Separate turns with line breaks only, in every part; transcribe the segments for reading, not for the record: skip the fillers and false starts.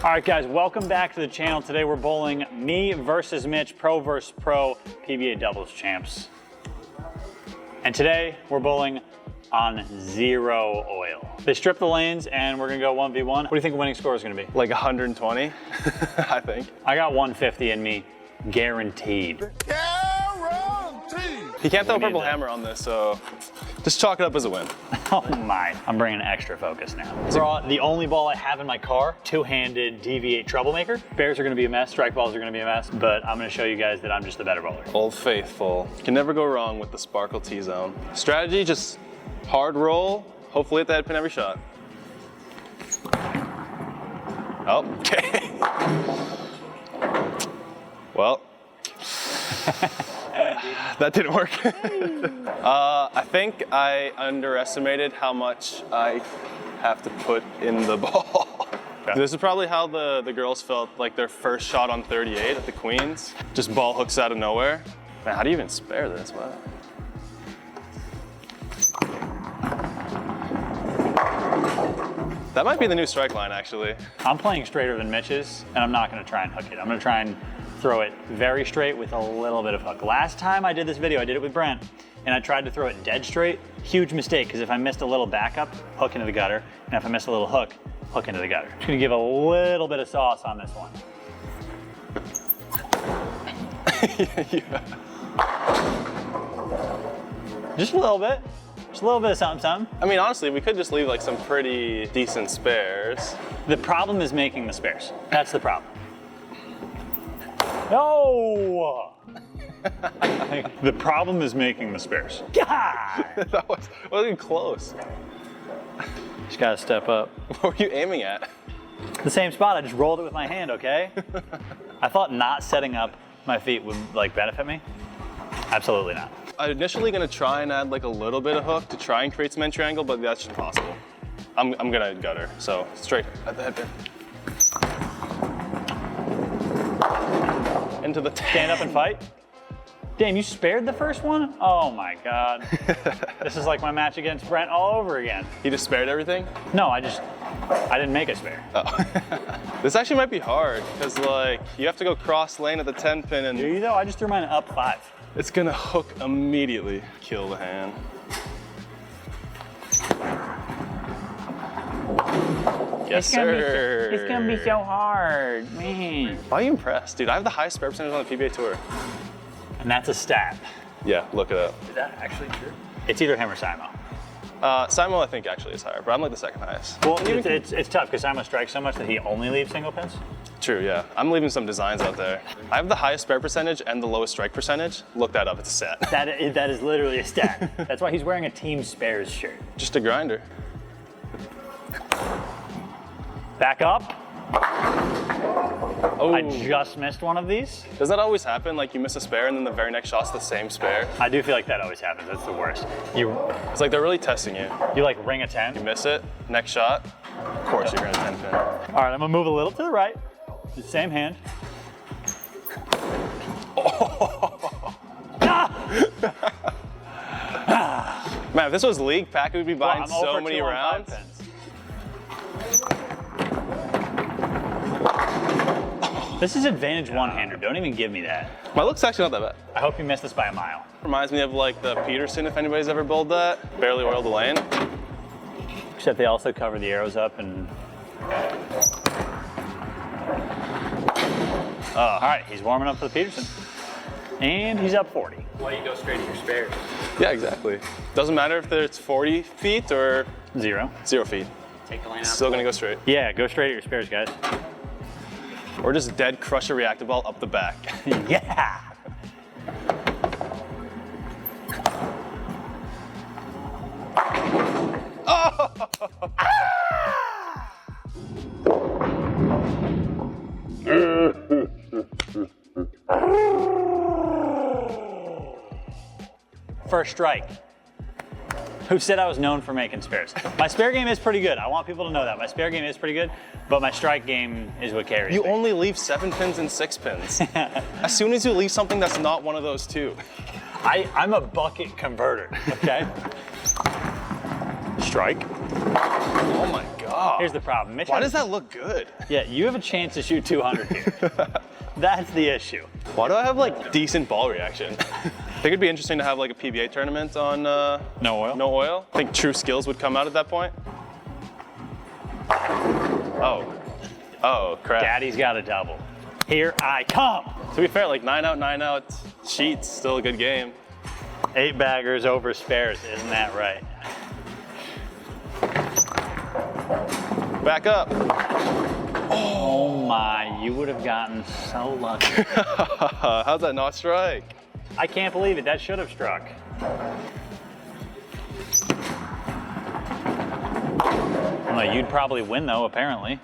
All right, guys, welcome back to the channel. Today we're bowling me versus Mitch, pro versus pro, PBA doubles champs. And today we're bowling on 0 oil. They stripped the lanes and we're gonna go 1v1. What do you think the winning score is gonna be?
Like 120, I think.
I got 150 in me, guaranteed.
Guaranteed! He can't throw a purple hammer on this, so just chalk it up as a win.
Oh my, I'm bringing extra focus now. Brought the only ball I have in my car, two-handed deviate troublemaker. Spares are gonna be a mess, strike balls are gonna be a mess, but I'm gonna show you guys that I'm just the better bowler.
Old Faithful. Can never go wrong with the Sparkle T-zone. Strategy, just hard roll, hopefully at the head pin every shot. Oh, okay. Well. That didn't work. I think I underestimated how much I have to put in the ball. Okay. This is probably how the girls felt like their first shot on 38 at the Queens. Just ball hooks out of nowhere. Man, how do you even spare this? Wow. That might be the new strike line, actually.
I'm playing straighter than Mitch's, and I'm not gonna try and hook it. I'm gonna try and throw it very straight with a little bit of hook. Last time I did this video, I did it with Brent, and I tried to throw it dead straight. Huge mistake, because if I missed a little backup, hook into the gutter, and if I missed a little hook, hook into the gutter. Just gonna give a little bit of sauce on this one.
Yeah.
Just a little bit. Just a little bit of something, something.
I mean, honestly, we could just leave like some pretty decent spares.
The problem is making the spares. That's the problem. No! The problem is making the spares. God!
That wasn't even close.
Just gotta step up.
What were you aiming at?
The same spot, I just rolled it with my hand, okay? I thought not setting up my feet would like benefit me. Absolutely not.
I'm initially gonna try and add like a little bit of hook to try and create some entry angle, but that's just impossible. I'm gonna gutter, so straight at the head pin. Into the
stand up and fight. Damn, you spared the first one? Oh my God. This is like my match against Brent all over again.
You just spared everything?
No, I didn't make a spare.
Oh. This actually might be hard, because like, you have to go cross lane at the 10 pin and...
Do you though? I just threw mine up 5.
It's gonna hook immediately. Kill the hand. Yes, sir.
It's gonna be so hard, man.
Why are you impressed? Dude, I have the highest spare percentage on the PBA Tour.
And that's a stat.
Yeah, look it up.
Is that actually true? It's either him or Simo.
Simo, I think, actually is higher, but I'm like the second highest.
Well, it's tough because Simo strikes so much that he only leaves single pins.
True, yeah. I'm leaving some designs out there. I have the highest spare percentage and the lowest strike percentage. Look that up, it's a stat.
That is literally a stat. That's why he's wearing a Team Spares shirt.
Just a grinder.
Back up.
Oh.
I just missed one of these.
Does that always happen? Like you miss a spare and then the very next shot's the same spare?
I do feel like that always happens. That's the worst.
It's like they're really testing you.
You like ring a 10.
You miss it, next shot, of course you're gonna 10 pin.
All right, I'm gonna move a little to the right. The same hand.
Oh. Man, if this was league, Packy would be buying so many rounds. This is advantage one-hander. Don't even give me that. My look's actually not that bad.
I hope you missed this by a mile.
Reminds me of like the Peterson, if anybody's ever bowled that. Barely oiled the lane.
Except they also cover the arrows up and... All right, he's warming up for the Peterson. And he's up 40.
Why you go straight to your spares?
Yeah, exactly. Doesn't matter if it's 40 feet or
0
feet.
Take the lane out.
Still gonna go straight.
Yeah, go straight at your spares, guys.
Or just dead crush a reactive ball up the back.
Yeah!
Oh!
First strike. Who said I was known for making spares? My spare game is pretty good. I want people to know that. My spare game is pretty good, but my strike game is what carries
You
me.
only leave 7 pins and 6 pins. As soon as you leave something that's not one of those two.
I'm a bucket converter, okay? strike.
Oh my God.
Here's the problem. Mitch
Why
has-
does that look good?
Yeah, you have a chance to shoot 200 here. That's the issue.
Why do I have like decent ball reaction? I think it'd be interesting to have like a PBA tournament on
No oil?
no oil. I think true skills would come out at that point. Oh, crap.
Daddy's got a double. Here I come.
To be fair, like 9 out sheets, still a good game.
8 baggers over spares, isn't that right?
Back up.
Oh my, you would have gotten so lucky.
How's that not strike?
I can't believe it, that should have struck. Well, you'd probably win though, apparently.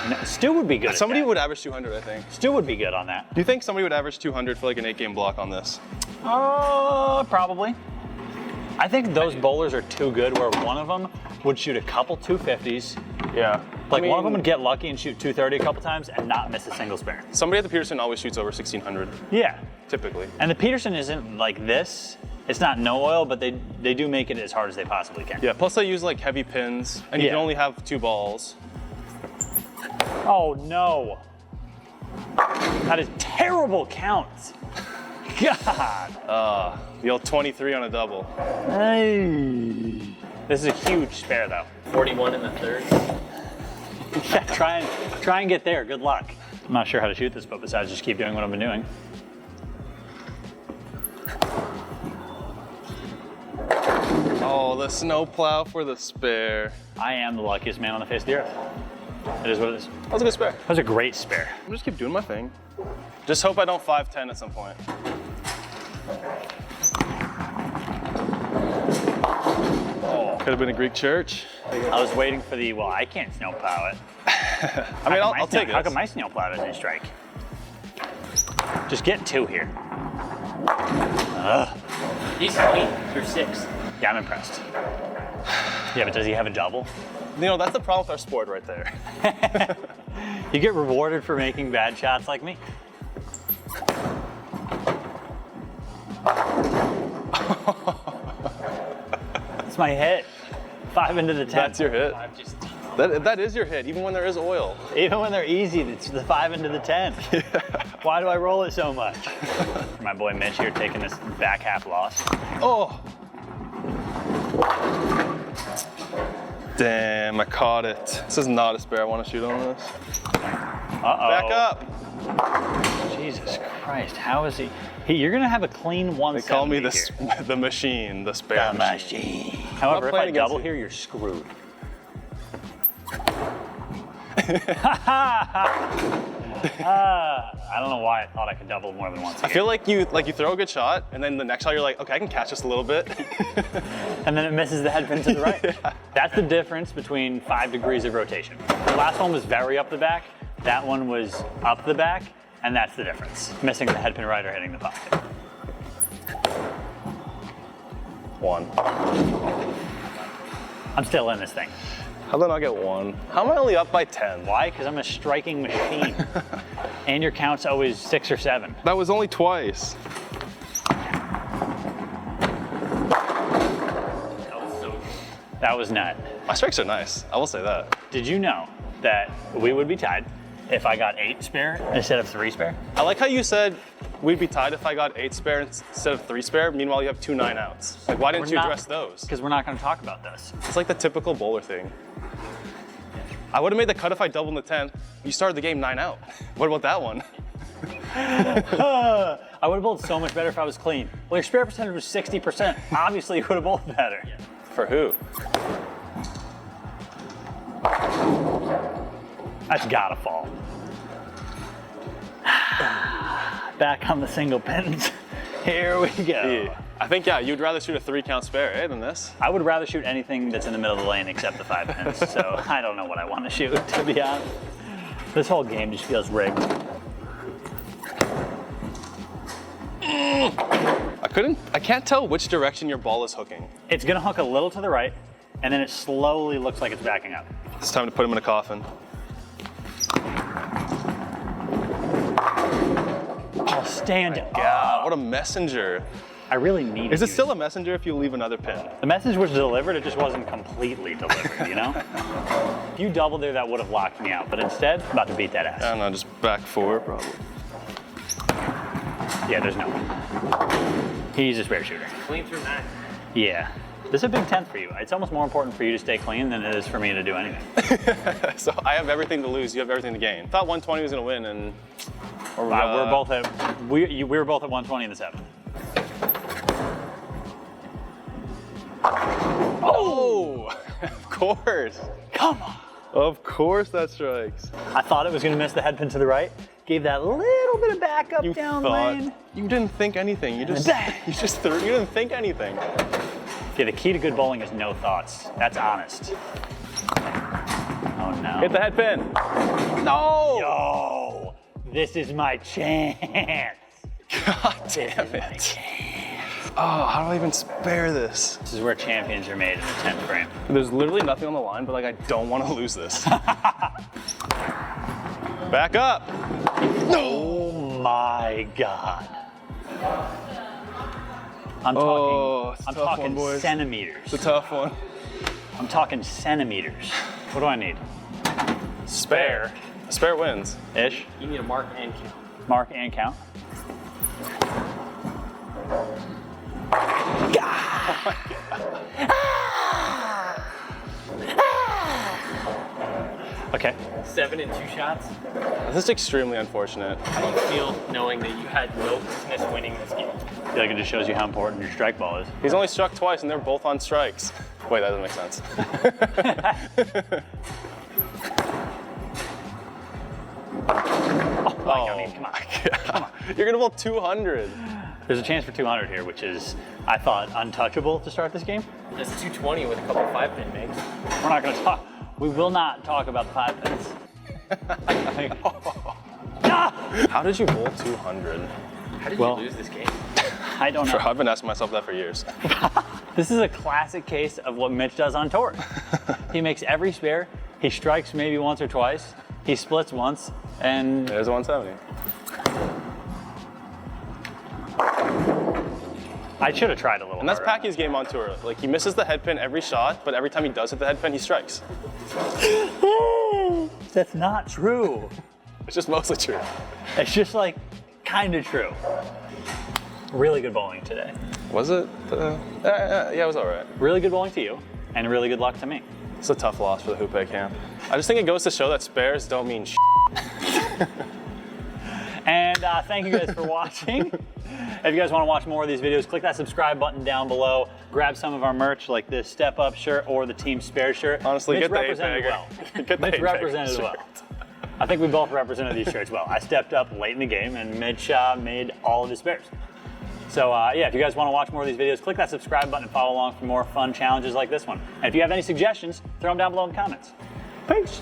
No, Stu would be good at
Somebody
that.
would average 200, I think.
Stu would be good on that.
Do you think somebody would average 200 for like an 8-game block on this?
Probably. I think those bowlers are too good where one of them would shoot a couple 250s.
Yeah.
Like one of them would get lucky and shoot 230 a couple times and not miss a single spare.
Somebody at the Peterson always shoots over 1600,
Yeah.
typically.
And the Peterson isn't like this. It's not no oil, but they do make it as hard as they possibly can.
Yeah, plus they use like heavy pins, and you
Yeah.
can only have 2 balls.
Oh no. That is terrible counts. God.
The old 23 on a double.
Hey. This is a huge spare though.
41 in the third.
Yeah, try and get there. Good luck. I'm not sure how to shoot this, but besides just keep doing what I've been doing.
Oh, the snow plow for the spare.
I am the luckiest man on the face of the earth. It is what it is.
That was a good spare.
That was a great spare.
I'm just keep doing my thing. Just hope I don't 5-10 at some point. Oh, could have been a Greek church.
I was waiting for the, well, I can't snowplow it.
I mean, I'll take
How come
it.
my snowplow doesn't strike? Just get 2 here. Ugh.
He's clean for 6.
Yeah, I'm impressed. Yeah, but does he have a double?
You know, that's the problem with our sport right there.
You get rewarded for making bad shots like me. That's my hit. 5 into the 10.
That's your hit.
5 just
That is your hit, even when there is oil.
Even when they're easy, it's the 5 into the 10. Why do I roll it so much? My boy Mitch here taking this back half loss.
Oh. Damn, I caught it. This is not a spare I want to shoot on this.
Uh-oh.
Back up.
Jesus Christ, how is he? You're gonna have a clean 170
They call me
here.
the machine, the spare
The
machine.
machine. However, if I
playing against
double
you.
here, you're screwed. I don't know why I thought I could double more than once.
I feel like you throw a good shot, and then the next shot you're like, okay, I can catch this a little bit.
And then it misses the head pin to the right.
Yeah.
That's the difference between 5 degrees of rotation. The last one was very up the back. That one was up the back, and that's the difference. Missing the head pin right or hitting the pocket.
1.
I'm still in this thing.
How did I not get 1? How am I only up by 10?
Why? Because I'm a striking machine. And your count's always 6 or 7.
That was only twice.
that was so good.
That was nut.
My strikes are nice, I will say that.
Did you know that we would be tied if I got 8 spare instead of 3 spare?
I like how you said we'd be tied if I got 8 spare instead of 3 spare. Meanwhile, you have 2 9-outs. Like, why didn't you address those?
Because we're not going to talk about this.
It's like the typical bowler thing. I would have made the cut if I doubled in the 10th. You started the game 9-out. What about that one?
I would have bowled so much better if I was clean. Well, your spare percentage was 60%. Obviously, you would have bowled better.
For who?
That's gotta fall. Back on the single pins. Here we go.
Yeah. I think, yeah, you'd rather shoot a 3-count spare, eh, than this.
I would rather shoot anything that's in the middle of the lane except the 5 pins, so I don't know what I want to shoot, to be honest. This whole game just feels rigged.
I can't tell which direction your ball is hooking.
It's gonna hook a little to the right, and then it slowly looks like it's backing up.
It's time to put him in a coffin.
Oh, stand up.
God, what a messenger.
I really needed
Is it
you.
still a messenger if you leave another pin?
The message was delivered, it just wasn't completely delivered, you know? If you doubled there, that would have locked me out, but instead, I'm about to beat that ass.
I don't know, just back 4 probably.
Yeah, there's no one. He's a spare shooter.
Clean through 9.
Yeah. This is a big 10th for you. It's almost more important for you to stay clean than it is for me to do anything.
So I have everything to lose, you have everything to gain. Thought 120 was gonna win, and
We're both at we were both at 120 in the 7th.
Oh, of course.
Come on.
Of course that strikes.
I thought it was gonna miss the head pin to the right. Gave that little bit of backup down lane.
You didn't think anything. You just threw. You didn't think anything.
Okay, the key to good bowling is no thoughts. That's honest. Oh no.
Hit the head pin. No.
Yo, this is my chance.
God damn it. Oh, how do I even spare this?
This is where champions are made in the 10th frame.
There's literally nothing on the line, but like I don't want to lose this. Back up.
Oh my God. I'm
it's a tough
talking
one, boys.
centimeters.
It's a tough one.
I'm talking centimeters. What do I need?
Spare. Spare wins.
Ish.
You need a mark and count.
Mark and count. Okay.
7 and 2 shots.
This is extremely unfortunate.
How do you feel knowing that you had no business winning this game?
I feel like it just shows you how important your strike ball is.
He's only struck twice and they're both on strikes. Wait, that doesn't make sense.
I mean, come on.
Come on. You're gonna bowl 200.
There's a chance for 200 here, which is, I thought, untouchable to start this game.
That's 220 with a couple 5-pin makes.
We're not going to talk. We will not talk about the 5 pins.
How did you bowl 200?
How did
Well-
you lose this game?
I don't know.
I've been asking myself that for years.
This is a classic case of what Mitch does on tour. He makes every spare. He strikes maybe once or twice. He splits once, and
There's a 170.
I should have tried a little
And that's
harder.
Packy's game on tour. Like he misses the head pin every shot, but every time he does hit the head pin, he strikes.
That's not true.
It's just mostly true.
It's just like kind of true. Really good bowling today.
Was it? Yeah, it was all right.
Really good bowling to you, and really good luck to me.
It's a tough loss for the Hupe camp. I just think it goes to show that spares don't mean
And thank you guys for watching. If you guys want to watch more of these videos, click that subscribe button down below. Grab some of our merch like this Step Up shirt or the Team Spare shirt.
Honestly,
Mitch
get the
represented
8-bagger.
well.
Get the
Mitch
8-bagger
represented well.
shirt.
I think we both represented these shirts well. I stepped up late in the game, and Mitch made all of his spares. So yeah, if you guys want to watch more of these videos, click that subscribe button and follow along for more fun challenges like this one. And if you have any suggestions, throw them down below in the comments. Peace.